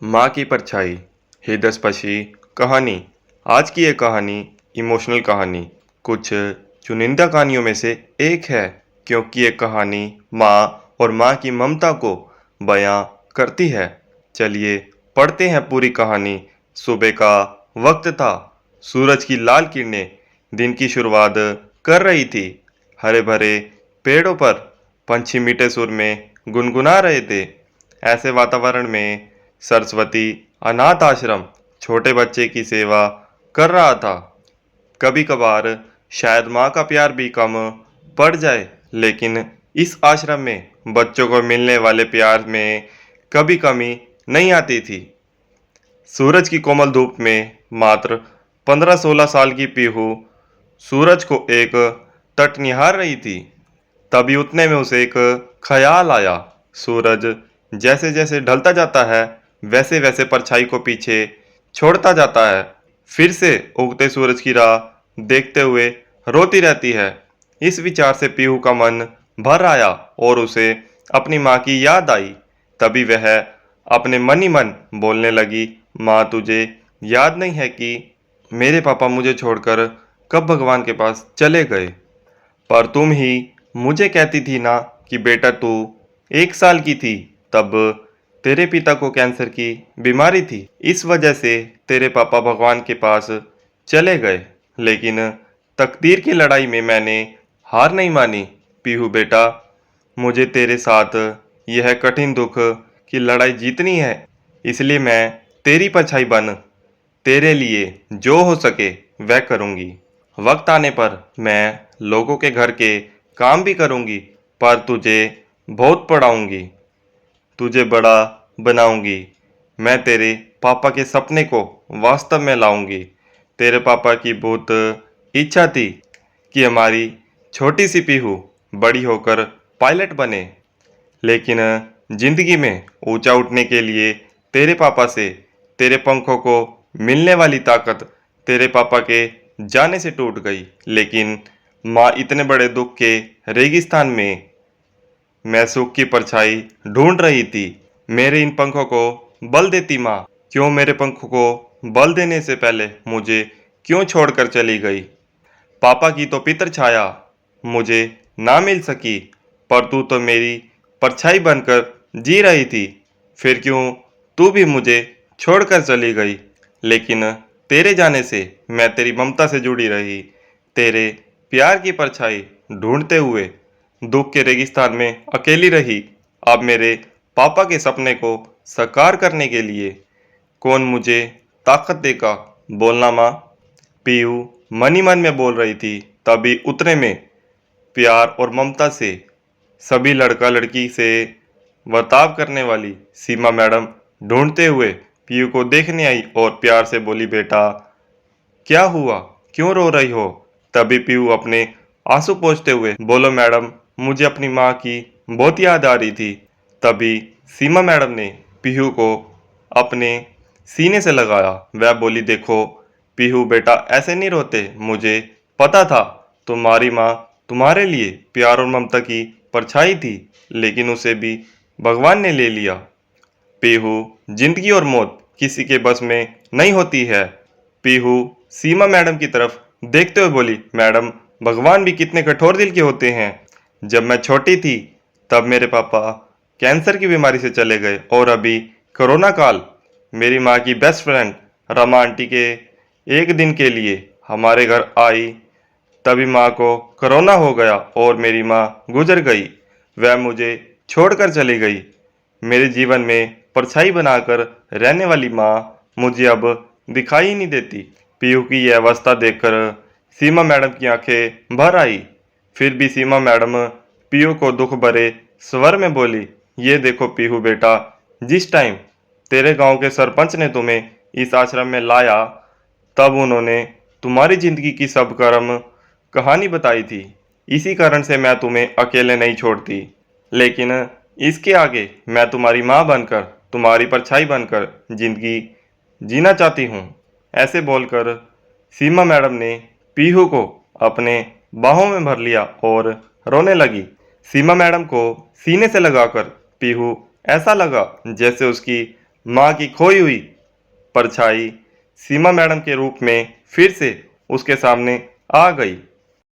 माँ की परछाई हृदयस्पर्शी कहानी। आज की ये कहानी इमोशनल कहानी कुछ चुनिंदा कहानियों में से एक है, क्योंकि ये कहानी माँ और माँ की ममता को बयां करती है। चलिए पढ़ते हैं पूरी कहानी। सुबह का वक्त था। सूरज की लाल किरणें दिन की शुरुआत कर रही थी। हरे भरे पेड़ों पर पंछी मीठे सुर में गुनगुना रहे थे। ऐसे वातावरण में सरस्वती अनाथ आश्रम छोटे बच्चे की सेवा कर रहा था। कभी कभार शायद माँ का प्यार भी कम पड़ जाए, लेकिन इस आश्रम में बच्चों को मिलने वाले प्यार में कभी कमी नहीं आती थी। सूरज की कोमल धूप में मात्र 15-16 साल की पीहू सूरज को एक तट निहार रही थी। तभी उतने में उसे एक ख्याल आया। सूरज जैसे जैसे ढलता जाता है, वैसे वैसे परछाई को पीछे छोड़ता जाता है। फिर से उगते सूरज की राह देखते हुए रोती रहती है। इस विचार से पीहू का मन भर आया और उसे अपनी माँ की याद आई। तभी वह अपने मन ही मन बोलने लगी, माँ तुझे याद नहीं है कि मेरे पापा मुझे छोड़कर कब भगवान के पास चले गए? पर तुम ही मुझे कहती थी ना कि बेटा तू 1 साल की थी तब तेरे पिता को कैंसर की बीमारी थी। इस वजह से तेरे पापा भगवान के पास चले गए। लेकिन तकदीर की लड़ाई में मैंने हार नहीं मानी। पीहू बेटा, मुझे तेरे साथ यह कठिन दुख की लड़ाई जीतनी है। इसलिए मैं तेरी परछाई बन तेरे लिए जो हो सके वह करूँगी। वक्त आने पर मैं लोगों के घर के काम भी करूँगी, पर तुझे बहुत पढ़ाऊँगी, तुझे बड़ा बनाऊँगी। मैं तेरे पापा के सपने को वास्तव में लाऊँगी। तेरे पापा की बहुत इच्छा थी कि हमारी छोटी सी पीहू बड़ी होकर पायलट बने, लेकिन जिंदगी में ऊंचा उठने के लिए तेरे पापा से तेरे पंखों को मिलने वाली ताकत तेरे पापा के जाने से टूट गई। लेकिन माँ इतने बड़े दुख के रेगिस्तान में मैं सुख की परछाई ढूंढ रही थी। मेरे इन पंखों को बल देती माँ। क्यों मेरे पंखों को बल देने से पहले मुझे क्यों छोड़कर चली गई? पापा की तो पितर छाया मुझे ना मिल सकी, पर तू तो मेरी परछाई बनकर जी रही थी। फिर क्यों तू भी मुझे छोड़कर चली गई? लेकिन तेरे जाने से मैं तेरी ममता से जुड़ी रही, तेरे प्यार की परछाई ढूंढते हुए दुख के रेगिस्तान में अकेली रही। अब मेरे पापा के सपने को साकार करने के लिए कौन मुझे ताकत देगा? बोलना माँ। पीयू मन ही मन में बोल रही थी। तभी उतने में प्यार और ममता से सभी लड़का लड़की से बर्ताव करने वाली सीमा मैडम ढूंढते हुए पीयू को देखने आई और प्यार से बोली, बेटा क्या हुआ, क्यों रो रही हो? तभी पीयू अपने आंसू पोंछते हुए बोलो, मैडम मुझे अपनी माँ की बहुत याद आ रही थी। तभी सीमा मैडम ने पीहू को अपने सीने से लगाया। वह बोली, देखो पीहू बेटा ऐसे नहीं रोते। मुझे पता था तुम्हारी माँ तुम्हारे लिए प्यार और ममता की परछाई थी, लेकिन उसे भी भगवान ने ले लिया। पीहू, जिंदगी और मौत किसी के बस में नहीं होती है। पीहू सीमा मैडम की तरफ देखते हुए बोली, मैडम भगवान भी कितने कठोर दिल के होते हैं। जब मैं छोटी थी तब मेरे पापा कैंसर की बीमारी से चले गए, और अभी कोरोना काल मेरी माँ की बेस्ट फ्रेंड रमा आंटी के एक दिन के लिए हमारे घर आई। तभी माँ को कोरोना हो गया और मेरी माँ गुजर गई। वह मुझे छोड़कर चली गई। मेरे जीवन में परछाई बनाकर रहने वाली माँ मुझे अब दिखाई ही नहीं देती। पीयू की यह अवस्था देखकर सीमा मैडम की आंखें भर आई। फिर भी सीमा मैडम पीयू को दुख भरे स्वर में बोली, ये देखो पीहू बेटा, जिस टाइम तेरे गांव के सरपंच ने तुम्हें इस आश्रम में लाया, तब उन्होंने तुम्हारी जिंदगी की सब कर्म कहानी बताई थी। इसी कारण से मैं तुम्हें अकेले नहीं छोड़ती। लेकिन इसके आगे मैं तुम्हारी माँ बनकर, तुम्हारी परछाई बनकर जिंदगी जीना चाहती हूँ। ऐसे बोलकर सीमा मैडम ने पीहू को अपने बाहों में भर लिया और रोने लगी। सीमा मैडम को सीने से लगाकर पीहू ऐसा लगा जैसे उसकी माँ की खोई हुई परछाई सीमा मैडम के रूप में फिर से उसके सामने आ गई।